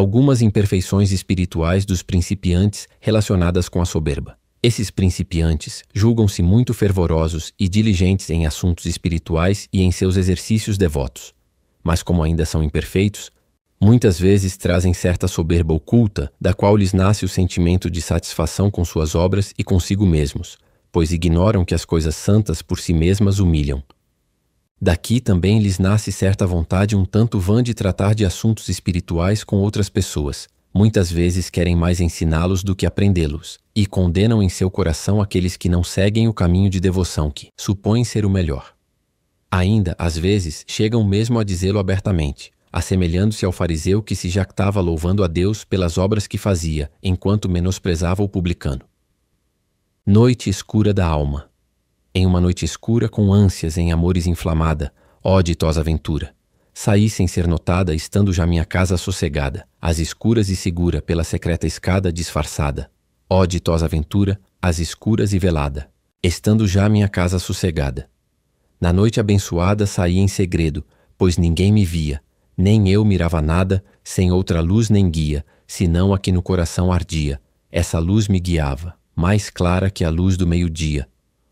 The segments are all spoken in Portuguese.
algumas imperfeições espirituais dos principiantes relacionadas com a soberba. Esses principiantes julgam-se muito fervorosos e diligentes em assuntos espirituais e em seus exercícios devotos, mas como ainda são imperfeitos, muitas vezes trazem certa soberba oculta, da qual lhes nasce o sentimento de satisfação com suas obras e consigo mesmos, pois ignoram que as coisas santas por si mesmas humilham. Daqui também lhes nasce certa vontade um tanto vã de tratar de assuntos espirituais com outras pessoas. Muitas vezes querem mais ensiná-los do que aprendê-los, e condenam em seu coração aqueles que não seguem o caminho de devoção que supõem ser o melhor. Ainda, às vezes, chegam mesmo a dizê-lo abertamente, assemelhando-se ao fariseu que se jactava louvando a Deus pelas obras que fazia, enquanto menosprezava o publicano. Noite escura da alma. Em uma noite escura, com ânsias em amores inflamada, ó ditosa aventura, saí sem ser notada, estando já minha casa sossegada, às escuras e segura pela secreta escada disfarçada. Ó ditosa aventura, às escuras e velada, estando já minha casa sossegada. Na noite abençoada saí em segredo, pois ninguém me via, nem eu mirava nada, sem outra luz nem guia, senão a que no coração ardia. Essa luz me guiava, mais clara que a luz do meio-dia,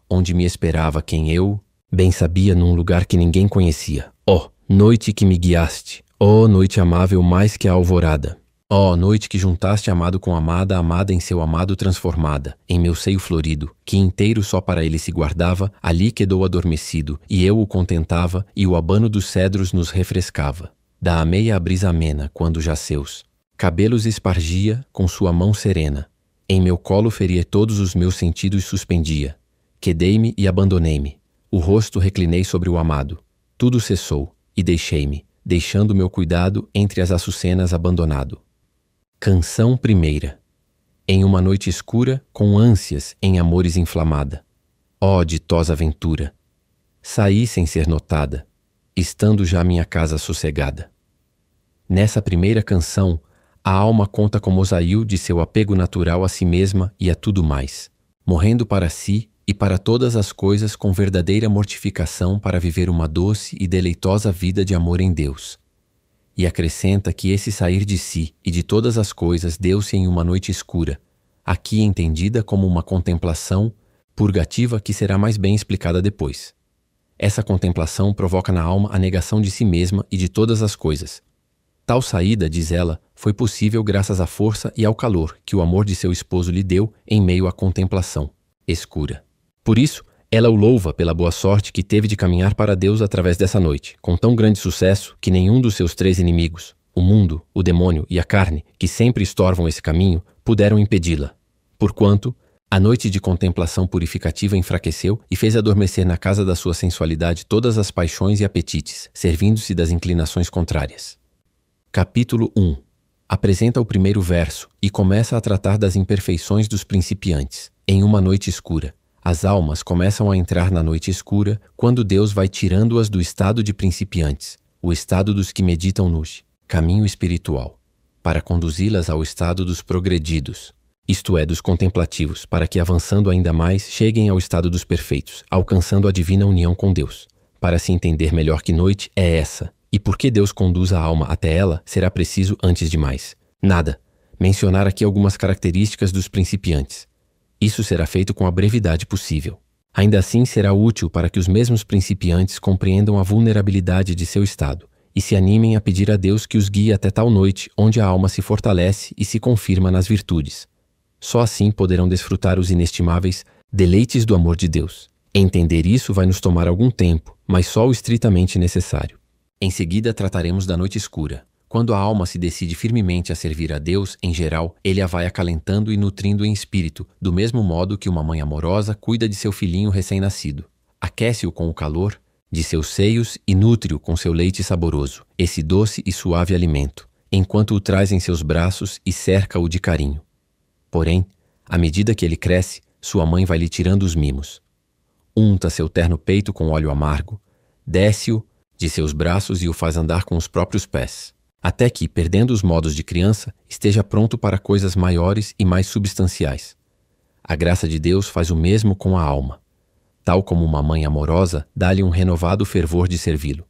onde me esperava quem eu bem sabia num lugar que ninguém conhecia. Ó, noite que me guiaste, ó noite amável mais que a alvorada, ó noite que juntaste amado com amada, amada em seu amado transformada, em meu seio florido, que inteiro só para ele se guardava, ali quedou adormecido, e eu o contentava, e o abano dos cedros nos refrescava. Da ameia a brisa amena, quando já seus cabelos espargia com sua mão serena, em meu colo feria todos os meus sentidos suspendia. Quedei-me e abandonei-me, o rosto reclinei sobre o amado, tudo cessou, e deixei-me, deixando meu cuidado entre as açucenas abandonado. Canção primeira. Em uma noite escura, com ânsias em amores inflamada, ó ditosa aventura, saí sem ser notada, estando já minha casa sossegada. Nessa primeira canção, a alma conta como Osail de seu apego natural a si mesma e a tudo mais, morrendo para si e para todas as coisas com verdadeira mortificação para viver uma doce e deleitosa vida de amor em Deus. E acrescenta que esse sair de si e de todas as coisas deu-se em uma noite escura, aqui entendida como uma contemplação purgativa que será mais bem explicada depois. Essa contemplação provoca na alma a negação de si mesma e de todas as coisas. Tal saída, diz ela, foi possível graças à força e ao calor que o amor de seu esposo lhe deu em meio à contemplação escura. Por isso, ela o louva pela boa sorte que teve de caminhar para Deus através dessa noite, com tão grande sucesso que nenhum dos seus três inimigos, o mundo, o demônio e a carne, que sempre estorvam esse caminho, puderam impedi-la. Porquanto, a noite de contemplação purificativa enfraqueceu e fez adormecer na casa da sua sensualidade todas as paixões e apetites, servindo-se das inclinações contrárias. Capítulo 1. Apresenta o primeiro verso e começa a tratar das imperfeições dos principiantes. Em uma noite escura. As almas começam a entrar na noite escura quando Deus vai tirando-as do estado de principiantes, o estado dos que meditam no caminho espiritual, para conduzi-las ao estado dos progredidos, isto é, dos contemplativos, para que avançando ainda mais cheguem ao estado dos perfeitos, alcançando a divina união com Deus. Para se entender melhor que noite é essa, e por que Deus conduz a alma até ela, será preciso, antes de mais nada, mencionar aqui algumas características dos principiantes. Isso será feito com a brevidade possível. Ainda assim será útil para que os mesmos principiantes compreendam a vulnerabilidade de seu estado e se animem a pedir a Deus que os guie até tal noite onde a alma se fortalece e se confirma nas virtudes. Só assim poderão desfrutar os inestimáveis deleites do amor de Deus. Entender isso vai nos tomar algum tempo, mas só o estritamente necessário. Em seguida trataremos da noite escura. Quando a alma se decide firmemente a servir a Deus, em geral, ele a vai acalentando e nutrindo em espírito, do mesmo modo que uma mãe amorosa cuida de seu filhinho recém-nascido. Aquece-o com o calor de seus seios e nutre-o com seu leite saboroso, esse doce e suave alimento, enquanto o traz em seus braços e cerca-o de carinho. Porém, à medida que ele cresce, sua mãe vai lhe tirando os mimos. Unta seu terno peito com óleo amargo, desce-o de seus braços e o faz andar com os próprios pés, até que, perdendo os modos de criança, esteja pronto para coisas maiores e mais substanciais. A graça de Deus faz o mesmo com a alma. Tal como uma mãe amorosa, dá-lhe um renovado fervor de servi-lo,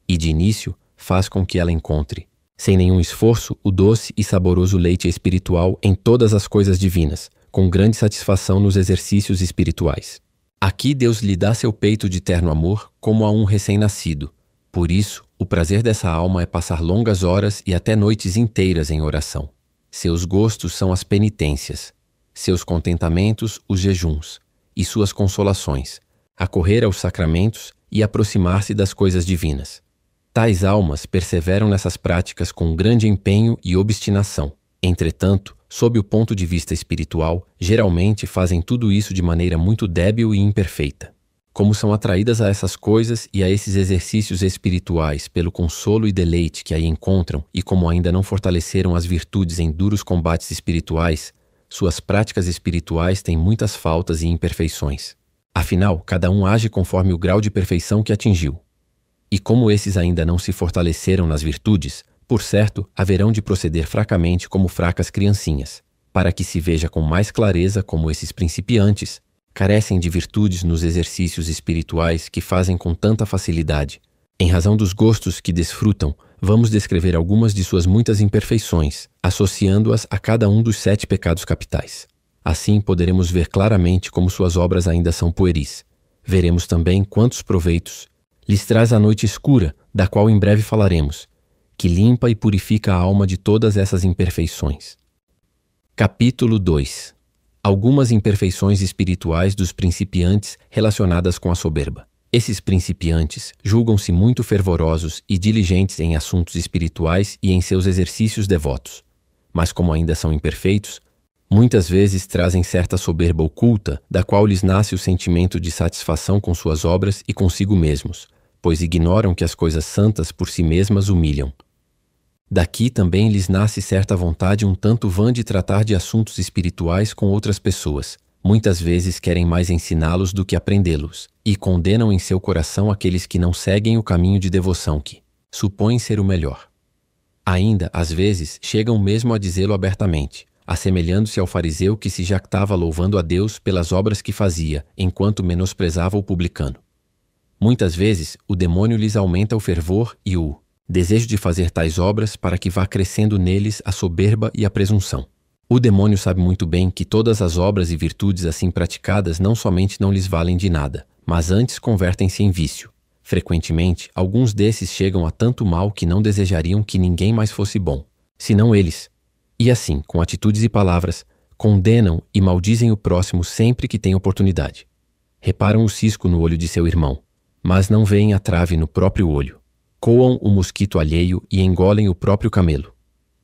e de início faz com que ela encontre Sem nenhum esforço, o doce e saboroso leite espiritual em todas as coisas divinas, com grande satisfação nos exercícios espirituais. Aqui Deus lhe dá seu peito de terno amor como a um recém-nascido. Por isso, o prazer dessa alma é passar longas horas e até noites inteiras em oração. Seus gostos são as penitências, seus contentamentos os jejuns, e suas consolações, acorrer aos sacramentos e aproximar-se das coisas divinas. Tais almas perseveram nessas práticas com grande empenho e obstinação. Entretanto, sob o ponto de vista espiritual, geralmente fazem tudo isso de maneira muito débil e imperfeita. Como são atraídas a essas coisas e a esses exercícios espirituais pelo consolo e deleite que aí encontram, e como ainda não fortaleceram as virtudes em duros combates espirituais, suas práticas espirituais têm muitas faltas e imperfeições. Afinal, cada um age conforme o grau de perfeição que atingiu. E como esses ainda não se fortaleceram nas virtudes, por certo, haverão de proceder fracamente como fracas criancinhas, para que se veja com mais clareza como esses principiantes carecem de virtudes nos exercícios espirituais que fazem com tanta facilidade. Em razão dos gostos que desfrutam, vamos descrever algumas de suas muitas imperfeições, associando-as a cada um dos 7 pecados capitais. Assim poderemos ver claramente como suas obras ainda são pueris. Veremos também quantos proveitos lhes traz a noite escura, da qual em breve falaremos, que limpa e purifica a alma de todas essas imperfeições. Capítulo 2. Algumas imperfeições espirituais dos principiantes relacionadas com a soberba. Esses principiantes julgam-se muito fervorosos e diligentes em assuntos espirituais e em seus exercícios devotos, mas como ainda são imperfeitos, muitas vezes trazem certa soberba oculta, da qual lhes nasce o sentimento de satisfação com suas obras e consigo mesmos, pois ignoram que as coisas santas por si mesmas humilham. Daqui também lhes nasce certa vontade um tanto vã de tratar de assuntos espirituais com outras pessoas. Muitas vezes querem mais ensiná-los do que aprendê-los, e condenam em seu coração aqueles que não seguem o caminho de devoção que supõem ser o melhor. Ainda, às vezes, chegam mesmo a dizê-lo abertamente, assemelhando-se ao fariseu que se jactava louvando a Deus pelas obras que fazia, enquanto menosprezava o publicano. Muitas vezes, o demônio lhes aumenta o fervor e o desejo de fazer tais obras para que vá crescendo neles a soberba e a presunção. O demônio sabe muito bem que todas as obras e virtudes assim praticadas não somente não lhes valem de nada, mas antes convertem-se em vício. Frequentemente, alguns desses chegam a tanto mal que não desejariam que ninguém mais fosse bom, senão eles. E assim, com atitudes e palavras, condenam e maldizem o próximo sempre que têm oportunidade. Reparam o cisco no olho de seu irmão, mas não veem a trave no próprio olho. Coam o mosquito alheio e engolem o próprio camelo.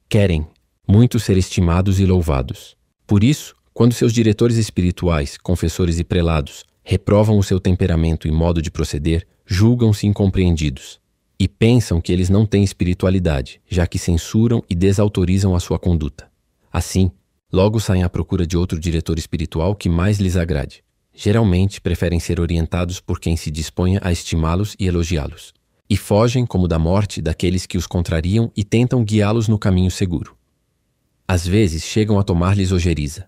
Querem muito ser estimados e louvados. Por isso, quando seus diretores espirituais, confessores e prelados, reprovam o seu temperamento e modo de proceder, julgam-se incompreendidos e pensam que eles não têm espiritualidade, já que censuram e desautorizam a sua conduta. Assim, logo saem à procura de outro diretor espiritual que mais lhes agrade. Geralmente, preferem ser orientados por quem se disponha a estimá-los e elogiá-los, e fogem, como da morte, daqueles que os contrariam e tentam guiá-los no caminho seguro. Às vezes, chegam a tomar-lhes ojeriza.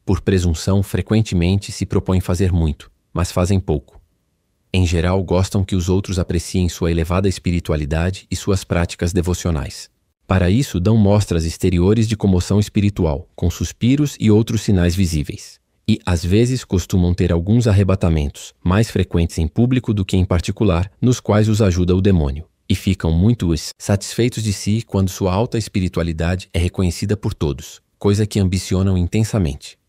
Por presunção, frequentemente se propõem fazer muito, mas fazem pouco. Em geral, gostam que os outros apreciem sua elevada espiritualidade e suas práticas devocionais. Para isso, dão mostras exteriores de comoção espiritual, com suspiros e outros sinais visíveis. E, às vezes, costumam ter alguns arrebatamentos, mais frequentes em público do que em particular, nos quais os ajuda o demônio. E ficam muito satisfeitos de si quando sua alta espiritualidade é reconhecida por todos, coisa que ambicionam intensamente.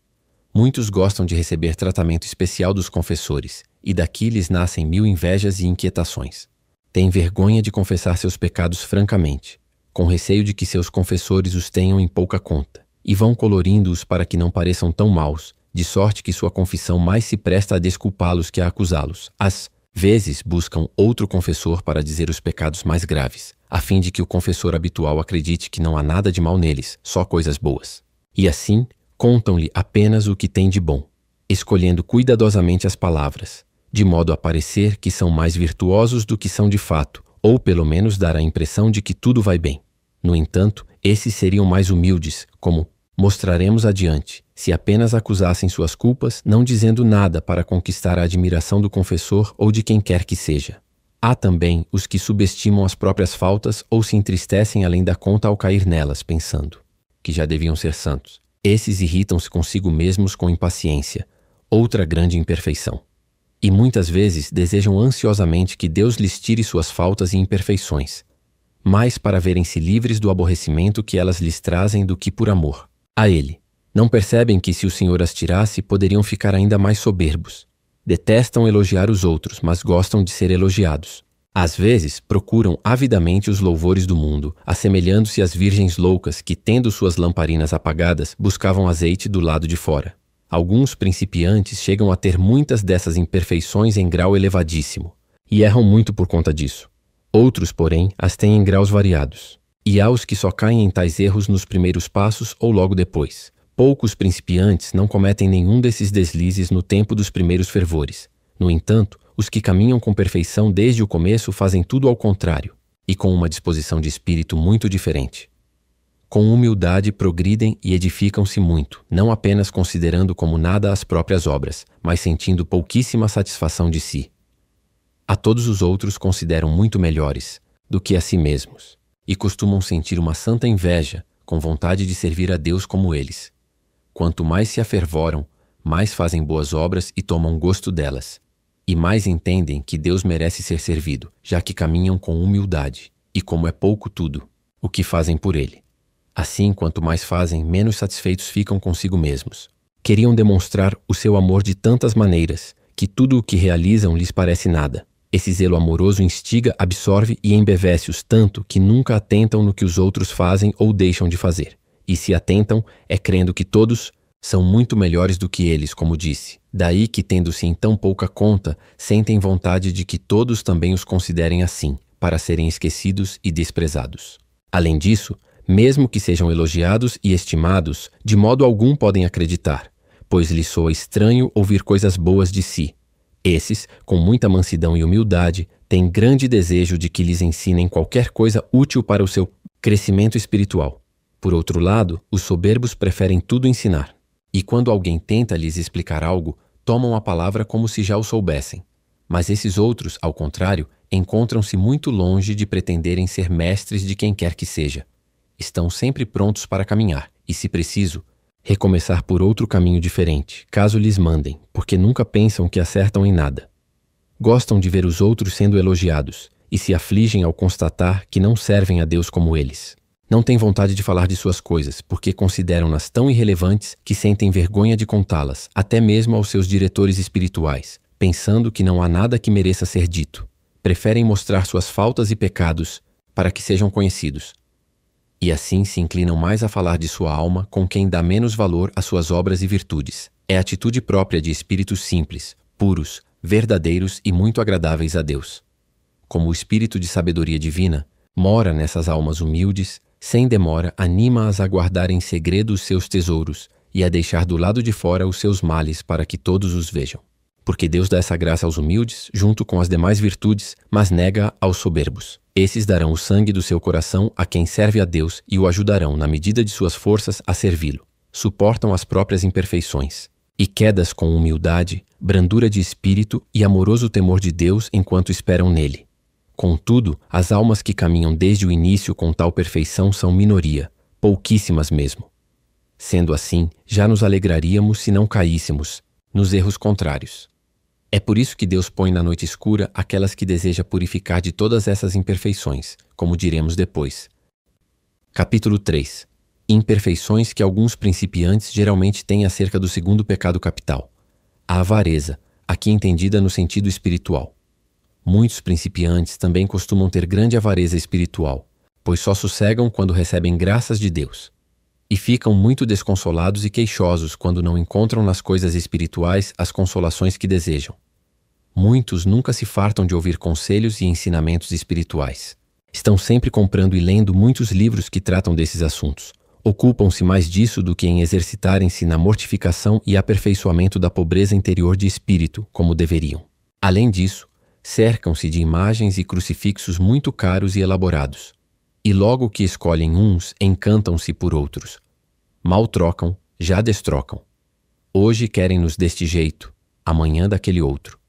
Muitos gostam de receber tratamento especial dos confessores, e daqui lhes nascem 1000 invejas e inquietações. Têm vergonha de confessar seus pecados francamente, com receio de que seus confessores os tenham em pouca conta, e vão colorindo-os para que não pareçam tão maus, de sorte que sua confissão mais se presta a desculpá-los que a acusá-los. Às vezes buscam outro confessor para dizer os pecados mais graves, a fim de que o confessor habitual acredite que não há nada de mal neles, só coisas boas. E assim, contam-lhe apenas o que tem de bom, escolhendo cuidadosamente as palavras, de modo a parecer que são mais virtuosos do que são de fato, ou pelo menos dar a impressão de que tudo vai bem. No entanto, esses seriam mais humildes, como mostraremos adiante, se apenas acusassem suas culpas, não dizendo nada para conquistar a admiração do confessor ou de quem quer que seja. Há também os que subestimam as próprias faltas ou se entristecem além da conta ao cair nelas, pensando que já deviam ser santos. Esses irritam-se consigo mesmos com impaciência, outra grande imperfeição. E muitas vezes desejam ansiosamente que Deus lhes tire suas faltas e imperfeições, mais para verem-se livres do aborrecimento que elas lhes trazem do que por amor a Ele. Não percebem que se o Senhor as tirasse, poderiam ficar ainda mais soberbos. Detestam elogiar os outros, mas gostam de ser elogiados. Às vezes, procuram avidamente os louvores do mundo, assemelhando-se às virgens loucas que, tendo suas lamparinas apagadas, buscavam azeite do lado de fora. Alguns principiantes chegam a ter muitas dessas imperfeições em grau elevadíssimo, e erram muito por conta disso. Outros, porém, as têm em graus variados. E há os que só caem em tais erros nos primeiros passos ou logo depois. Poucos principiantes não cometem nenhum desses deslizes no tempo dos primeiros fervores. No entanto, os que caminham com perfeição desde o começo fazem tudo ao contrário, e com uma disposição de espírito muito diferente. Com humildade progridem e edificam-se muito, não apenas considerando como nada as próprias obras, mas sentindo pouquíssima satisfação de si. A todos os outros consideram muito melhores do que a si mesmos, e costumam sentir uma santa inveja, com vontade de servir a Deus como eles. Quanto mais se afervoram, mais fazem boas obras e tomam gosto delas, e mais entendem que Deus merece ser servido, já que caminham com humildade, e como é pouco tudo, o que fazem por Ele. Assim, quanto mais fazem, menos satisfeitos ficam consigo mesmos. Queriam demonstrar o seu amor de tantas maneiras, que tudo o que realizam lhes parece nada. Esse zelo amoroso instiga, absorve e embevece-os tanto que nunca atentam no que os outros fazem ou deixam de fazer. E se atentam, é crendo que todos são muito melhores do que eles, como disse. Daí que, tendo-se em tão pouca conta, sentem vontade de que todos também os considerem assim, para serem esquecidos e desprezados. Além disso, mesmo que sejam elogiados e estimados, de modo algum podem acreditar, pois lhes soa estranho ouvir coisas boas de si. Esses, com muita mansidão e humildade, têm grande desejo de que lhes ensinem qualquer coisa útil para o seu crescimento espiritual. Por outro lado, os soberbos preferem tudo ensinar, e quando alguém tenta lhes explicar algo, tomam a palavra como se já o soubessem. Mas esses outros, ao contrário, encontram-se muito longe de pretenderem ser mestres de quem quer que seja. Estão sempre prontos para caminhar, e se preciso, recomeçar por outro caminho diferente, caso lhes mandem, porque nunca pensam que acertam em nada. Gostam de ver os outros sendo elogiados, e se afligem ao constatar que não servem a Deus como eles. Não têm vontade de falar de suas coisas, porque consideram-nas tão irrelevantes que sentem vergonha de contá-las, até mesmo aos seus diretores espirituais, pensando que não há nada que mereça ser dito. Preferem mostrar suas faltas e pecados para que sejam conhecidos. E assim se inclinam mais a falar de sua alma com quem dá menos valor às suas obras e virtudes. É a atitude própria de espíritos simples, puros, verdadeiros e muito agradáveis a Deus. Como o espírito de sabedoria divina mora nessas almas humildes, sem demora anima-as a guardar em segredo os seus tesouros e a deixar do lado de fora os seus males para que todos os vejam. Porque Deus dá essa graça aos humildes, junto com as demais virtudes, mas nega aos soberbos. Esses darão o sangue do seu coração a quem serve a Deus e o ajudarão, na medida de suas forças, a servi-lo. Suportam as próprias imperfeições e quedas com humildade, brandura de espírito e amoroso temor de Deus enquanto esperam nele. Contudo, as almas que caminham desde o início com tal perfeição são minoria, pouquíssimas mesmo. Sendo assim, já nos alegraríamos se não caíssemos nos erros contrários. É por isso que Deus põe na noite escura aquelas que deseja purificar de todas essas imperfeições, como diremos depois. Capítulo 3. Imperfeições que alguns principiantes geralmente têm acerca do segundo pecado capital. A avareza, aqui entendida no sentido espiritual. Muitos principiantes também costumam ter grande avareza espiritual, pois só sossegam quando recebem graças de Deus. E ficam muito desconsolados e queixosos quando não encontram nas coisas espirituais as consolações que desejam. Muitos nunca se fartam de ouvir conselhos e ensinamentos espirituais. Estão sempre comprando e lendo muitos livros que tratam desses assuntos. Ocupam-se mais disso do que em exercitarem-se na mortificação e aperfeiçoamento da pobreza interior de espírito, como deveriam. Além disso, cercam-se de imagens e crucifixos muito caros e elaborados. E logo que escolhem uns, encantam-se por outros. Mal trocam, já destrocam. Hoje querem-nos deste jeito, amanhã daquele outro.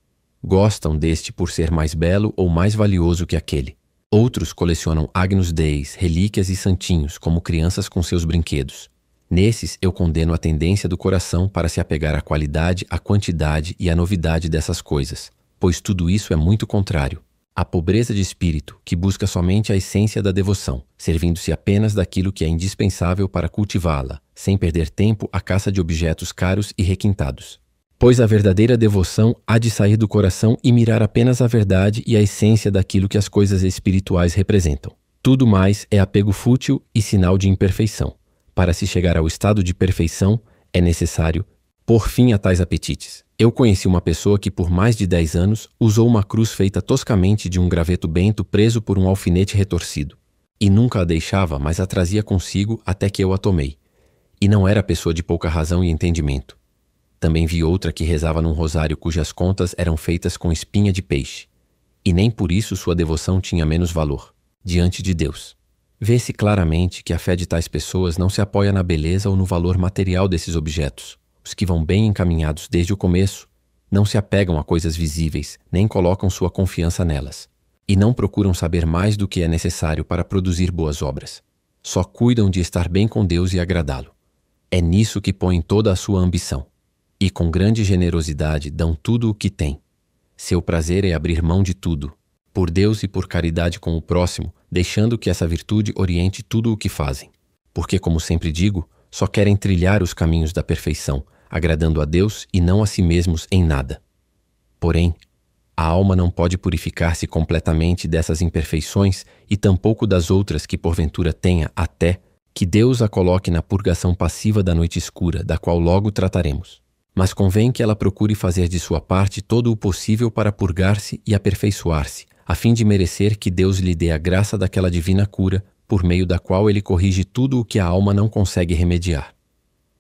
gostam deste por ser mais belo ou mais valioso que aquele. Outros colecionam Agnus Deis, relíquias e santinhos, como crianças com seus brinquedos. Nesses, eu condeno a tendência do coração para se apegar à qualidade, à quantidade e à novidade dessas coisas, pois tudo isso é muito contrário. A pobreza de espírito, que busca somente a essência da devoção, servindo-se apenas daquilo que é indispensável para cultivá-la, sem perder tempo à caça de objetos caros e requintados. Pois a verdadeira devoção há de sair do coração e mirar apenas a verdade e a essência daquilo que as coisas espirituais representam. Tudo mais é apego fútil e sinal de imperfeição. Para se chegar ao estado de perfeição, é necessário pôr fim a tais apetites. Eu conheci uma pessoa que por mais de 10 anos usou uma cruz feita toscamente de um graveto bento preso por um alfinete retorcido. E nunca a deixava, mas a trazia consigo até que eu a tomei. E não era pessoa de pouca razão e entendimento. Também vi outra que rezava num rosário cujas contas eram feitas com espinha de peixe. E nem por isso sua devoção tinha menos valor diante de Deus. Vê-se claramente que a fé de tais pessoas não se apoia na beleza ou no valor material desses objetos. Os que vão bem encaminhados desde o começo não se apegam a coisas visíveis, nem colocam sua confiança nelas. E não procuram saber mais do que é necessário para produzir boas obras. Só cuidam de estar bem com Deus e agradá-lo. É nisso que põem toda a sua ambição. E com grande generosidade dão tudo o que têm. Seu prazer é abrir mão de tudo, por Deus e por caridade com o próximo, deixando que essa virtude oriente tudo o que fazem. Porque, como sempre digo, só querem trilhar os caminhos da perfeição, agradando a Deus e não a si mesmos em nada. Porém, a alma não pode purificar-se completamente dessas imperfeições e tampouco das outras que porventura tenha, até que Deus a coloque na purgação passiva da noite escura, da qual logo trataremos. Mas convém que ela procure fazer de sua parte todo o possível para purgar-se e aperfeiçoar-se, a fim de merecer que Deus lhe dê a graça daquela divina cura, por meio da qual ele corrige tudo o que a alma não consegue remediar.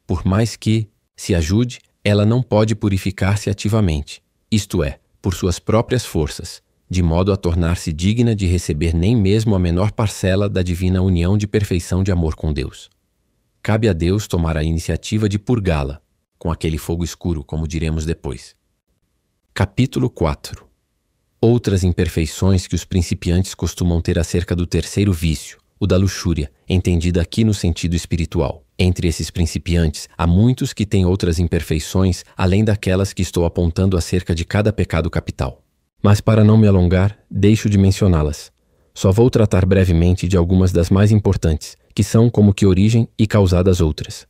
Por mais que se ajude, ela não pode purificar-se ativamente, isto é, por suas próprias forças, de modo a tornar-se digna de receber nem mesmo a menor parcela da divina união de perfeição de amor com Deus. Cabe a Deus tomar a iniciativa de purgá-la, com aquele fogo escuro, como diremos depois. Capítulo 4. Outras imperfeições que os principiantes costumam ter acerca do terceiro vício, o da luxúria, entendida aqui no sentido espiritual. Entre esses principiantes, há muitos que têm outras imperfeições, além daquelas que estou apontando acerca de cada pecado capital. Mas para não me alongar, deixo de mencioná-las. Só vou tratar brevemente de algumas das mais importantes, que são como que origem e causa das outras.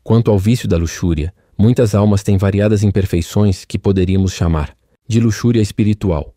Quanto ao vício da luxúria, muitas almas têm variadas imperfeições que poderíamos chamar de luxúria espiritual.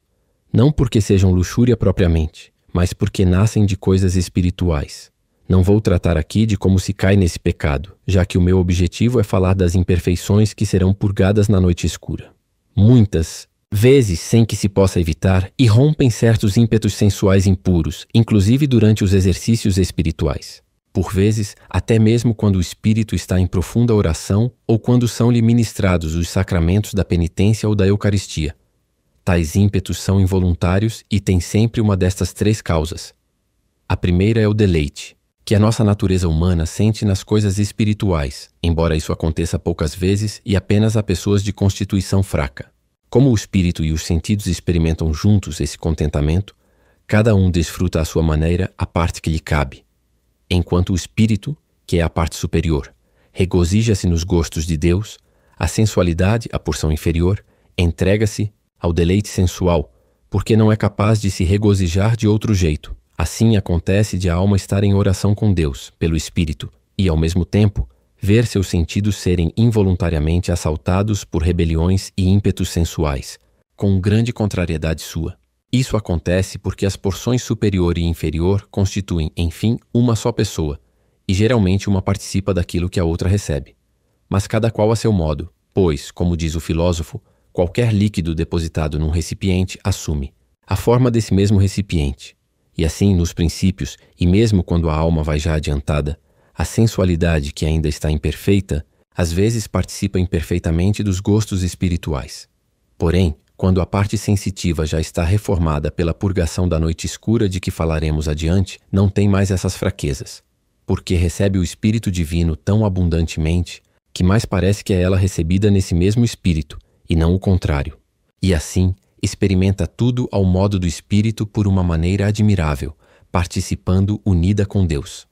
Não porque sejam luxúria propriamente, mas porque nascem de coisas espirituais. Não vou tratar aqui de como se cai nesse pecado, já que o meu objetivo é falar das imperfeições que serão purgadas na noite escura. Muitas vezes, sem que se possa evitar, irrompem certos ímpetos sensuais impuros, inclusive durante os exercícios espirituais. Por vezes, até mesmo quando o espírito está em profunda oração ou quando são-lhe ministrados os sacramentos da penitência ou da Eucaristia. Tais ímpetos são involuntários e têm sempre uma destas três causas. A primeira é o deleite, que a nossa natureza humana sente nas coisas espirituais, embora isso aconteça poucas vezes e apenas a pessoas de constituição fraca. Como o espírito e os sentidos experimentam juntos esse contentamento, cada um desfruta à sua maneira a parte que lhe cabe. Enquanto o espírito, que é a parte superior, regozija-se nos gostos de Deus, a sensualidade, a porção inferior, entrega-se ao deleite sensual, porque não é capaz de se regozijar de outro jeito. Assim acontece de a alma estar em oração com Deus, pelo espírito, e ao mesmo tempo, ver seus sentidos serem involuntariamente assaltados por rebeliões e ímpetos sensuais, com grande contrariedade sua. Isso acontece porque as porções superior e inferior constituem, enfim, uma só pessoa, e geralmente uma participa daquilo que a outra recebe. Mas cada qual a seu modo, pois, como diz o filósofo, qualquer líquido depositado num recipiente assume a forma desse mesmo recipiente. E assim, nos princípios, e mesmo quando a alma vai já adiantada, a sensualidade que ainda está imperfeita, às vezes participa imperfeitamente dos gostos espirituais. Porém, quando a parte sensitiva já está reformada pela purgação da noite escura de que falaremos adiante, não tem mais essas fraquezas, porque recebe o Espírito Divino tão abundantemente que mais parece que é ela recebida nesse mesmo Espírito, e não o contrário. E assim, experimenta tudo ao modo do Espírito por uma maneira admirável, participando unida com Deus.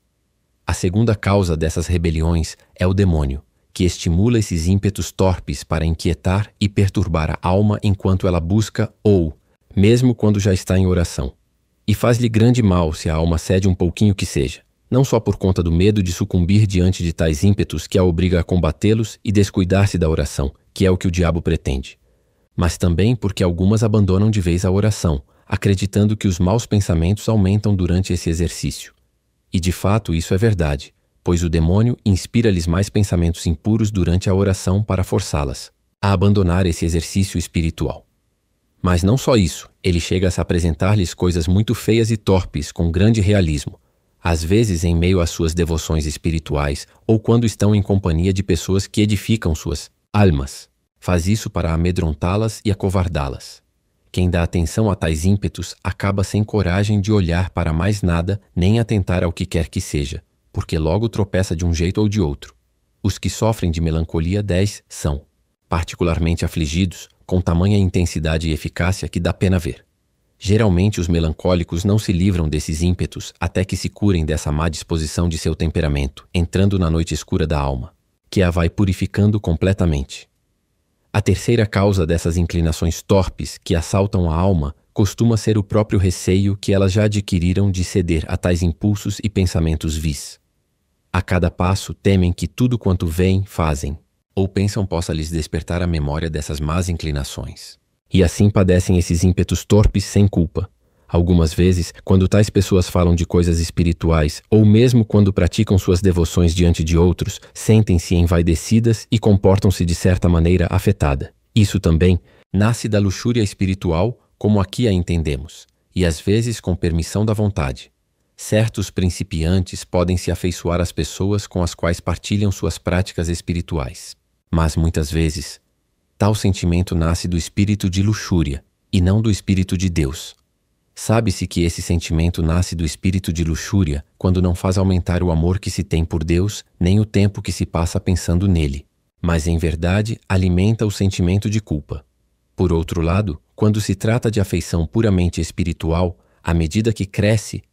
A segunda causa dessas rebeliões é o demônio, que estimula esses ímpetos torpes para inquietar e perturbar a alma enquanto ela busca ou, mesmo quando já está em oração. E faz-lhe grande mal se a alma cede um pouquinho que seja, não só por conta do medo de sucumbir diante de tais ímpetos que a obriga a combatê-los e descuidar-se da oração, que é o que o diabo pretende, mas também porque algumas abandonam de vez a oração, acreditando que os maus pensamentos aumentam durante esse exercício. E de fato isso é verdade, pois o demônio inspira-lhes mais pensamentos impuros durante a oração para forçá-las a abandonar esse exercício espiritual. Mas não só isso, ele chega a se apresentar-lhes coisas muito feias e torpes com grande realismo, às vezes em meio às suas devoções espirituais ou quando estão em companhia de pessoas que edificam suas almas. Faz isso para amedrontá-las e acovardá-las. Quem dá atenção a tais ímpetos acaba sem coragem de olhar para mais nada nem atentar ao que quer que seja, porque logo tropeça de um jeito ou de outro. Os que sofrem de melancolia 10 são, particularmente afligidos, com tamanha intensidade e eficácia que dá pena ver. Geralmente os melancólicos não se livram desses ímpetos até que se curem dessa má disposição de seu temperamento, entrando na noite escura da alma, que a vai purificando completamente. A terceira causa dessas inclinações torpes que assaltam a alma costuma ser o próprio receio que elas já adquiriram de ceder a tais impulsos e pensamentos vis. A cada passo temem que tudo quanto veem, fazem, ou pensam possa lhes despertar a memória dessas más inclinações. E assim padecem esses ímpetos torpes sem culpa. Algumas vezes, quando tais pessoas falam de coisas espirituais, ou mesmo quando praticam suas devoções diante de outros, sentem-se envaidecidas e comportam-se de certa maneira afetada. Isso também nasce da luxúria espiritual, como aqui a entendemos, e às vezes com permissão da vontade. Certos principiantes podem se afeiçoar às pessoas com as quais partilham suas práticas espirituais. Mas muitas vezes, tal sentimento nasce do espírito de luxúria e não do espírito de Deus. Sabe-se que esse sentimento nasce do espírito de luxúria quando não faz aumentar o amor que se tem por Deus, nem o tempo que se passa pensando nele, mas em verdade alimenta o sentimento de culpa. Por outro lado, quando se trata de afeição puramente espiritual, à medida que cresce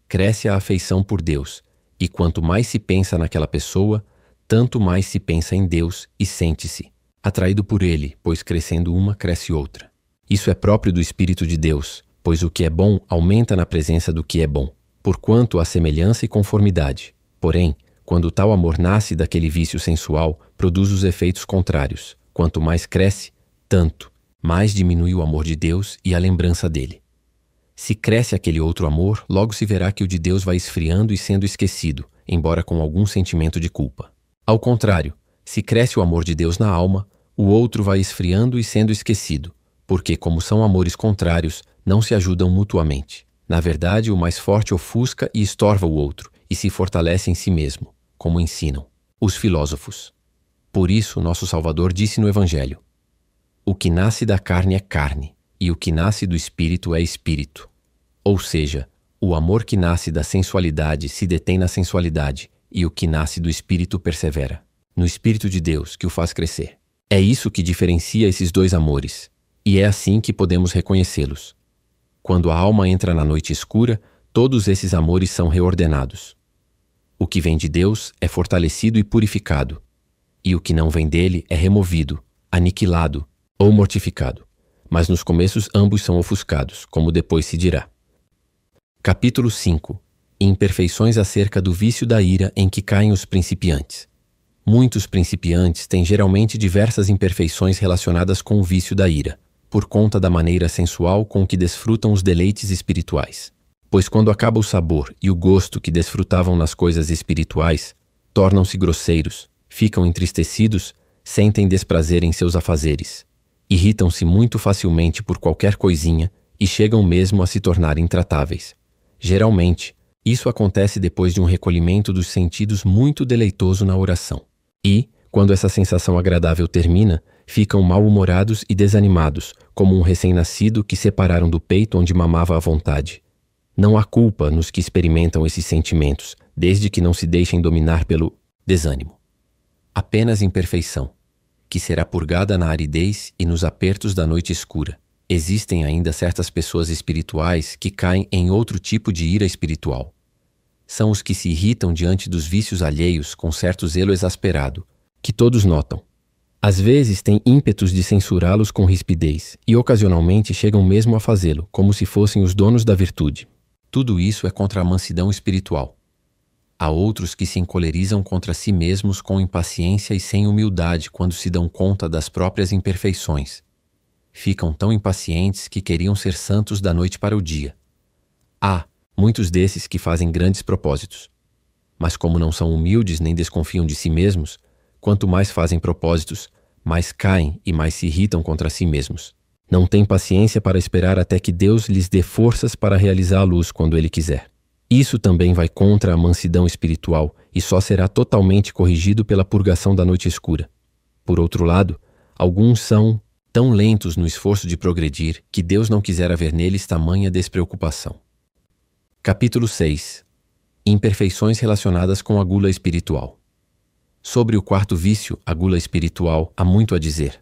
a afeição por Deus, e quanto mais se pensa naquela pessoa, tanto mais se pensa em Deus e sente-se atraído por ele, pois crescendo uma, cresce outra. Isso é próprio do Espírito de Deus, pois o que é bom aumenta na presença do que é bom, porquanto há semelhança e conformidade. Porém, quando tal amor nasce daquele vício sensual, produz os efeitos contrários. Quanto mais cresce, tanto mais diminui o amor de Deus e a lembrança dele. Se cresce aquele outro amor, logo se verá que o de Deus vai esfriando e sendo esquecido, embora com algum sentimento de culpa. Ao contrário, se cresce o amor de Deus na alma, o outro vai esfriando e sendo esquecido, porque, como são amores contrários, não se ajudam mutuamente. Na verdade, o mais forte ofusca e estorva o outro, e se fortalece em si mesmo, como ensinam os filósofos. Por isso, nosso Salvador disse no Evangelho: o que nasce da carne é carne, e o que nasce do espírito é espírito. Ou seja, o amor que nasce da sensualidade se detém na sensualidade, e o que nasce do espírito persevera no Espírito de Deus, que o faz crescer. É isso que diferencia esses dois amores, e é assim que podemos reconhecê-los. Quando a alma entra na noite escura, todos esses amores são reordenados. O que vem de Deus é fortalecido e purificado, e o que não vem dele é removido, aniquilado ou mortificado. Mas nos começos ambos são ofuscados, como depois se dirá. Capítulo 5. Imperfeições acerca do vício da ira em que caem os principiantes. Muitos principiantes têm geralmente diversas imperfeições relacionadas com o vício da ira, por conta da maneira sensual com que desfrutam os deleites espirituais. Pois quando acaba o sabor e o gosto que desfrutavam nas coisas espirituais, tornam-se grosseiros, ficam entristecidos, sentem desprazer em seus afazeres, irritam-se muito facilmente por qualquer coisinha e chegam mesmo a se tornar intratáveis. Geralmente, isso acontece depois de um recolhimento dos sentidos muito deleitoso na oração. E, quando essa sensação agradável termina, ficam mal-humorados e desanimados, como um recém-nascido que separaram do peito onde mamava à vontade. Não há culpa nos que experimentam esses sentimentos, desde que não se deixem dominar pelo desânimo. Apenas imperfeição, que será purgada na aridez e nos apertos da noite escura, Existem ainda certas pessoas espirituais que caem em outro tipo de ira espiritual. São os que se irritam diante dos vícios alheios com certo zelo exasperado, que todos notam. Às vezes têm ímpetos de censurá-los com rispidez e ocasionalmente chegam mesmo a fazê-lo, como se fossem os donos da virtude. Tudo isso é contra a mansidão espiritual. Há outros que se encolerizam contra si mesmos com impaciência e sem humildade quando se dão conta das próprias imperfeições. Ficam tão impacientes que queriam ser santos da noite para o dia. Há muitos desses que fazem grandes propósitos. Mas como não são humildes nem desconfiam de si mesmos, quanto mais fazem propósitos, mais caem e mais se irritam contra si mesmos. Não têm paciência para esperar até que Deus lhes dê forças para realizá-los quando Ele quiser. Isso também vai contra a mansidão espiritual e só será totalmente corrigido pela purgação da noite escura. Por outro lado, alguns são tão lentos no esforço de progredir que Deus não quisera ver neles tamanha despreocupação. Capítulo 6. Imperfeições relacionadas com a gula espiritual. Sobre o quarto vício, a gula espiritual, há muito a dizer.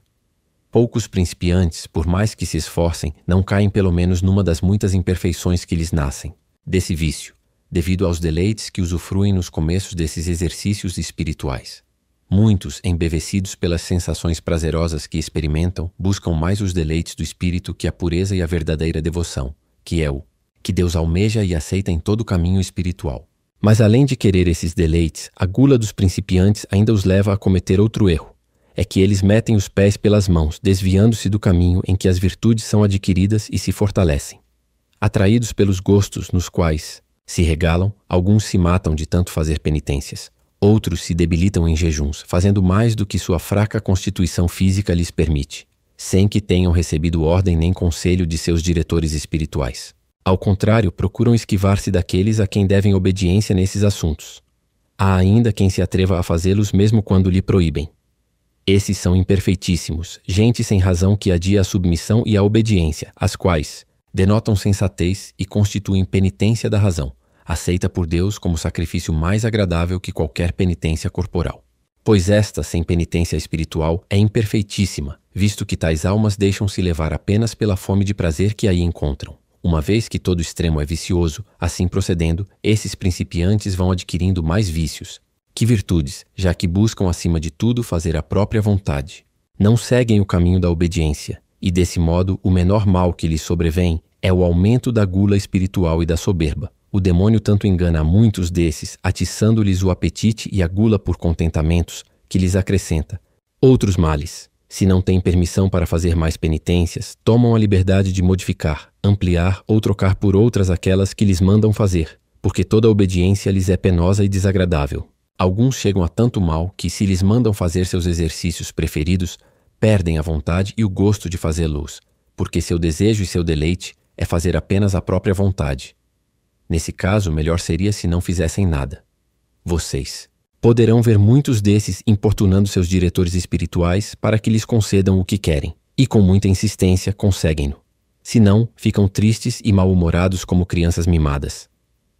Poucos principiantes, por mais que se esforcem, não caem pelo menos numa das muitas imperfeições que lhes nascem desse vício, devido aos deleites que usufruem nos começos desses exercícios espirituais. Muitos, embevecidos pelas sensações prazerosas que experimentam, buscam mais os deleites do espírito que a pureza e a verdadeira devoção, que é o que Deus almeja e aceita em todo o caminho espiritual. Mas além de querer esses deleites, a gula dos principiantes ainda os leva a cometer outro erro. É que eles metem os pés pelas mãos, desviando-se do caminho em que as virtudes são adquiridas e se fortalecem. Atraídos pelos gostos nos quais se regalam, alguns se matam de tanto fazer penitências. Outros se debilitam em jejuns, fazendo mais do que sua fraca constituição física lhes permite, sem que tenham recebido ordem nem conselho de seus diretores espirituais. Ao contrário, procuram esquivar-se daqueles a quem devem obediência nesses assuntos. Há ainda quem se atreva a fazê-los mesmo quando lhe proíbem. Esses são imperfeitíssimos, gente sem razão que adia a submissão e a obediência, as quais denotam sensatez e constituem penitência da razão, aceita por Deus como sacrifício mais agradável que qualquer penitência corporal. Pois esta, sem penitência espiritual, é imperfeitíssima, visto que tais almas deixam-se levar apenas pela fome de prazer que aí encontram. Uma vez que todo extremo é vicioso, assim procedendo, esses principiantes vão adquirindo mais vícios que virtudes, já que buscam acima de tudo fazer a própria vontade. Não seguem o caminho da obediência, e desse modo o menor mal que lhes sobrevém é o aumento da gula espiritual e da soberba. O demônio tanto engana a muitos desses, atiçando-lhes o apetite e a gula por contentamentos, que lhes acrescenta outros males. Se não têm permissão para fazer mais penitências, tomam a liberdade de modificar, ampliar ou trocar por outras aquelas que lhes mandam fazer, porque toda obediência lhes é penosa e desagradável. Alguns chegam a tanto mal que, se lhes mandam fazer seus exercícios preferidos, perdem a vontade e o gosto de fazê-los, porque seu desejo e seu deleite é fazer apenas a própria vontade. Nesse caso, melhor seria se não fizessem nada. Vocês poderão ver muitos desses importunando seus diretores espirituais para que lhes concedam o que querem, e com muita insistência conseguem-no. Se não, ficam tristes e mal-humorados como crianças mimadas.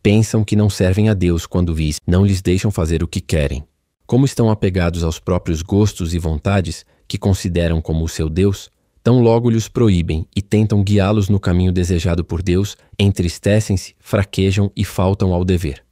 Pensam que não servem a Deus quando não lhes deixam fazer o que querem. Como estão apegados aos próprios gostos e vontades, que consideram como o seu Deus, tão logo lhes proíbem e tentam guiá-los no caminho desejado por Deus, entristecem-se, fraquejam e faltam ao dever.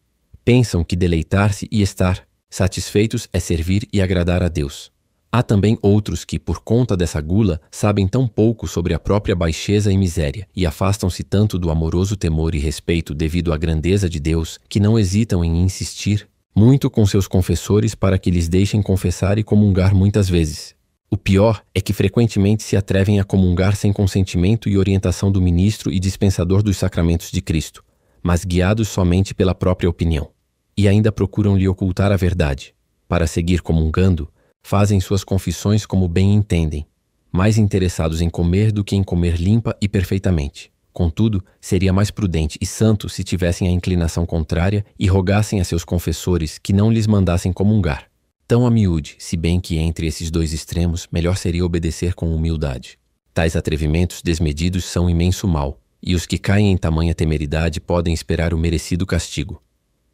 Pensam que deleitar-se e estar satisfeitos é servir e agradar a Deus. Há também outros que, por conta dessa gula, sabem tão pouco sobre a própria baixeza e miséria e afastam-se tanto do amoroso temor e respeito devido à grandeza de Deus que não hesitam em insistir muito com seus confessores para que lhes deixem confessar e comungar muitas vezes. O pior é que frequentemente se atrevem a comungar sem consentimento e orientação do ministro e dispensador dos sacramentos de Cristo, mas guiados somente pela própria opinião. E ainda procuram lhe ocultar a verdade. Para seguir comungando, fazem suas confissões como bem entendem, mais interessados em comer do que em comer limpa e perfeitamente. Contudo, seria mais prudente e santo se tivessem a inclinação contrária e rogassem a seus confessores que não lhes mandassem comungar. Tão a miúde, se bem que entre esses dois extremos, melhor seria obedecer com humildade. Tais atrevimentos desmedidos são imenso mal, e os que caem em tamanha temeridade podem esperar o merecido castigo.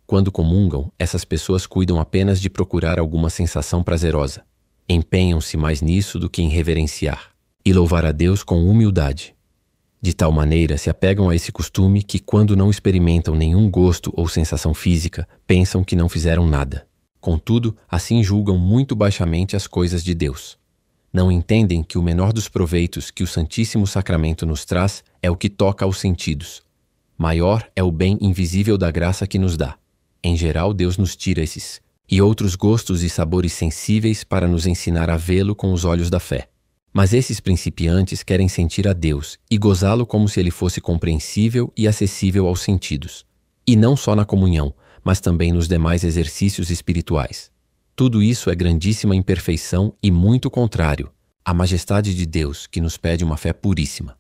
Quando comungam, essas pessoas cuidam apenas de procurar alguma sensação prazerosa. Empenham-se mais nisso do que em reverenciar e louvar a Deus com humildade. De tal maneira se apegam a esse costume que, quando não experimentam nenhum gosto ou sensação física, pensam que não fizeram nada. Contudo, assim julgam muito baixamente as coisas de Deus. Não entendem que o menor dos proveitos que o Santíssimo Sacramento nos traz é o que toca aos sentidos. Maior é o bem invisível da graça que nos dá. Em geral, Deus nos tira esses e outros gostos e sabores sensíveis para nos ensinar a vê-lo com os olhos da fé. Mas esses principiantes querem sentir a Deus e gozá-lo como se ele fosse compreensível e acessível aos sentidos. E não só na comunhão, mas também nos demais exercícios espirituais. Tudo isso é grandíssima imperfeição e muito contrário à majestade de Deus, que nos pede uma fé puríssima.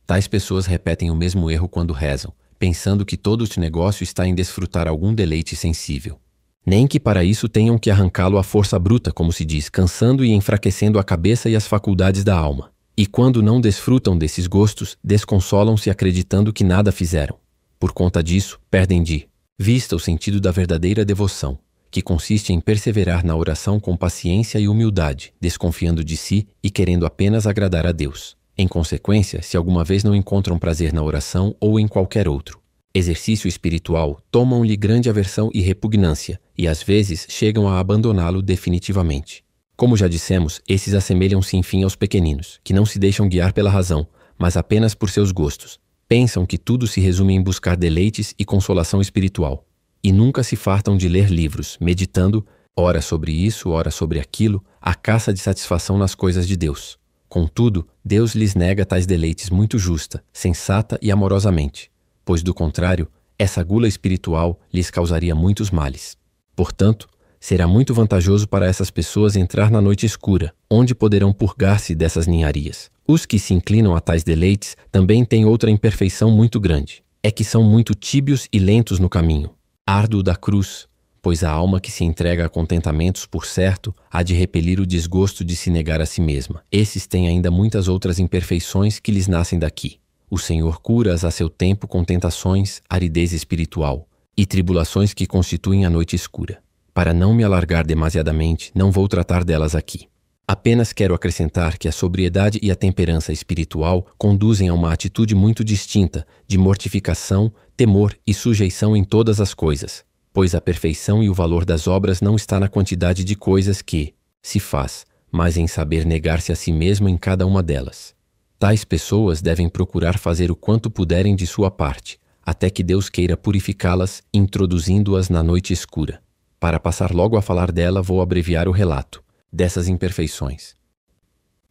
Tais pessoas repetem o mesmo erro quando rezam, pensando que todo o negócio está em desfrutar algum deleite sensível. Nem que para isso tenham que arrancá-lo à força bruta, como se diz, cansando e enfraquecendo a cabeça e as faculdades da alma. E quando não desfrutam desses gostos, desconsolam-se acreditando que nada fizeram. Por conta disso, perdem de vista o sentido da verdadeira devoção, que consiste em perseverar na oração com paciência e humildade, desconfiando de si e querendo apenas agradar a Deus. Em consequência, se alguma vez não encontram prazer na oração ou em qualquer outro exercício espiritual, tomam-lhe grande aversão e repugnância, e às vezes chegam a abandoná-lo definitivamente. Como já dissemos, esses assemelham-se enfim aos pequeninos, que não se deixam guiar pela razão, mas apenas por seus gostos. Pensam que tudo se resume em buscar deleites e consolação espiritual, e nunca se fartam de ler livros, meditando, ora sobre isso, ora sobre aquilo, à caça de satisfação nas coisas de Deus. Contudo, Deus lhes nega tais deleites muito justa, sensata e amorosamente, pois do contrário, essa gula espiritual lhes causaria muitos males. Portanto, será muito vantajoso para essas pessoas entrar na noite escura, onde poderão purgar-se dessas ninharias. Os que se inclinam a tais deleites também têm outra imperfeição muito grande, é que são muito tíbios e lentos no caminho, árduo da cruz, pois a alma que se entrega a contentamentos, por certo, há de repelir o desgosto de se negar a si mesma. Esses têm ainda muitas outras imperfeições que lhes nascem daqui. O Senhor cura-as a seu tempo com tentações, aridez espiritual e tribulações que constituem a noite escura. Para não me alargar demasiadamente, não vou tratar delas aqui. Apenas quero acrescentar que a sobriedade e a temperança espiritual conduzem a uma atitude muito distinta de mortificação, temor e sujeição em todas as coisas, pois a perfeição e o valor das obras não está na quantidade de coisas que se faz, mas em saber negar-se a si mesmo em cada uma delas. Tais pessoas devem procurar fazer o quanto puderem de sua parte, até que Deus queira purificá-las, introduzindo-as na noite escura. Para passar logo a falar dela, vou abreviar o relato dessas imperfeições.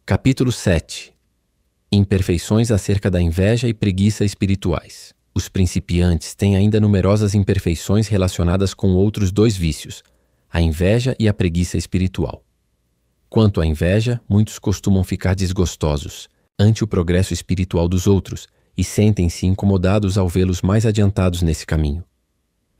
Capítulo 7. Imperfeições acerca da inveja e preguiça espirituais. Os principiantes têm ainda numerosas imperfeições relacionadas com outros dois vícios, a inveja e a preguiça espiritual. Quanto à inveja, muitos costumam ficar desgostosos ante o progresso espiritual dos outros e sentem-se incomodados ao vê-los mais adiantados nesse caminho.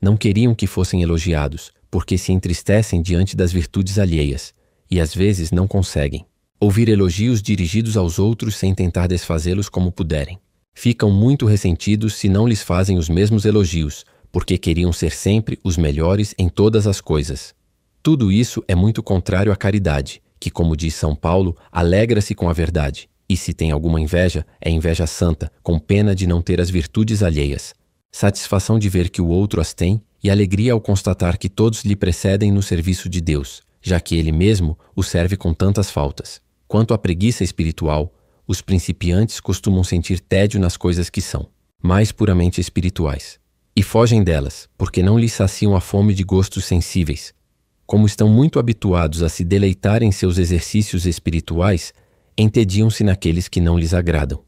Não queriam que fossem elogiados, porque se entristecem diante das virtudes alheias, e às vezes não conseguem ouvir elogios dirigidos aos outros sem tentar desfazê-los como puderem. Ficam muito ressentidos se não lhes fazem os mesmos elogios, porque queriam ser sempre os melhores em todas as coisas. Tudo isso é muito contrário à caridade, que, como diz São Paulo, alegra-se com a verdade, e se tem alguma inveja, é inveja santa, com pena de não ter as virtudes alheias, satisfação de ver que o outro as tem e alegria ao constatar que todos lhe precedem no serviço de Deus, já que ele mesmo o serve com tantas faltas. Quanto à preguiça espiritual, os principiantes costumam sentir tédio nas coisas que são mais puramente espirituais, e fogem delas, porque não lhes saciam a fome de gostos sensíveis. Como estão muito habituados a se deleitar em seus exercícios espirituais, entediam-se naqueles que não lhes agradam.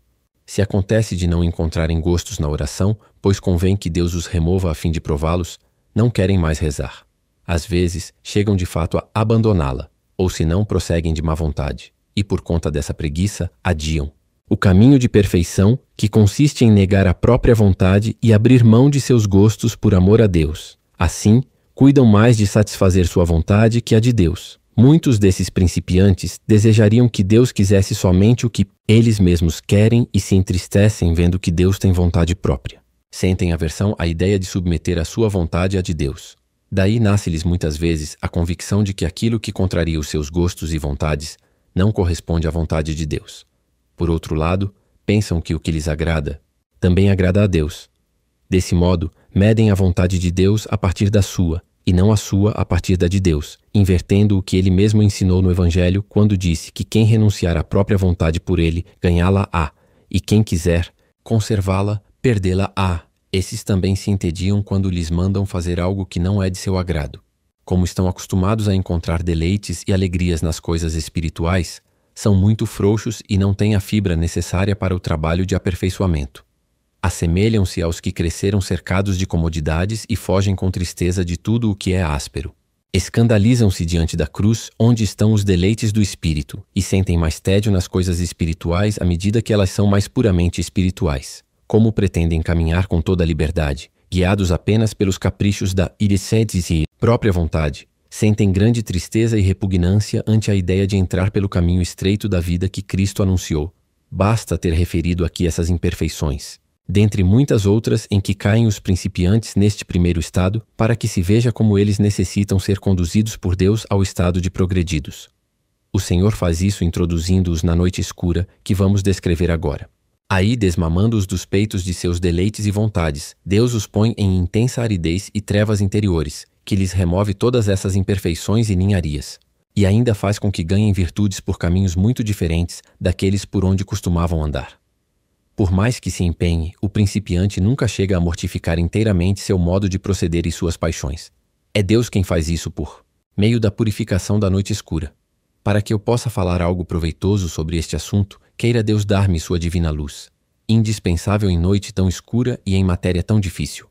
Se acontece de não encontrarem gostos na oração, pois convém que Deus os remova a fim de prová-los, não querem mais rezar. Às vezes, chegam de fato a abandoná-la, ou se não, prosseguem de má vontade, e por conta dessa preguiça, adiam o caminho de perfeição, que consiste em negar a própria vontade e abrir mão de seus gostos por amor a Deus. Assim, cuidam mais de satisfazer sua vontade que a de Deus. Muitos desses principiantes desejariam que Deus quisesse somente o que eles mesmos querem e se entristecem vendo que Deus tem vontade própria. Sentem aversão à ideia de submeter a sua vontade à de Deus. Daí nasce-lhes muitas vezes a convicção de que aquilo que contraria os seus gostos e vontades não corresponde à vontade de Deus. Por outro lado, Pensam que o que lhes agrada também agrada a Deus. Desse modo, medem a vontade de Deus a partir da sua, e não a sua a partir da de Deus, invertendo o que ele mesmo ensinou no Evangelho quando disse que quem renunciar à própria vontade por ele, ganhá-la-á, e quem quiser conservá-la, perdê-la-á. Esses também se entediam quando lhes mandam fazer algo que não é de seu agrado. Como estão acostumados a encontrar deleites e alegrias nas coisas espirituais, são muito frouxos e não têm a fibra necessária para o trabalho de aperfeiçoamento. Assemelham-se aos que cresceram cercados de comodidades e fogem com tristeza de tudo o que é áspero. Escandalizam-se diante da cruz, onde estão os deleites do espírito, e sentem mais tédio nas coisas espirituais à medida que elas são mais puramente espirituais. Como pretendem caminhar com toda a liberdade, guiados apenas pelos caprichos da iricêdise e própria vontade, sentem grande tristeza e repugnância ante a ideia de entrar pelo caminho estreito da vida que Cristo anunciou. Basta ter referido aqui essas imperfeições, dentre muitas outras em que caem os principiantes neste primeiro estado, para que se veja como eles necessitam ser conduzidos por Deus ao estado de progredidos. O Senhor faz isso introduzindo-os na noite escura que vamos descrever agora. Aí, desmamando-os dos peitos de seus deleites e vontades, Deus os põe em intensa aridez e trevas interiores, que lhes remove todas essas imperfeições e ninharias, e ainda faz com que ganhem virtudes por caminhos muito diferentes daqueles por onde costumavam andar. Por mais que se empenhe, o principiante nunca chega a mortificar inteiramente seu modo de proceder e suas paixões. É Deus quem faz isso por meio da purificação da noite escura. Para que eu possa falar algo proveitoso sobre este assunto, queira Deus dar-me sua divina luz, indispensável em noite tão escura e em matéria tão difícil.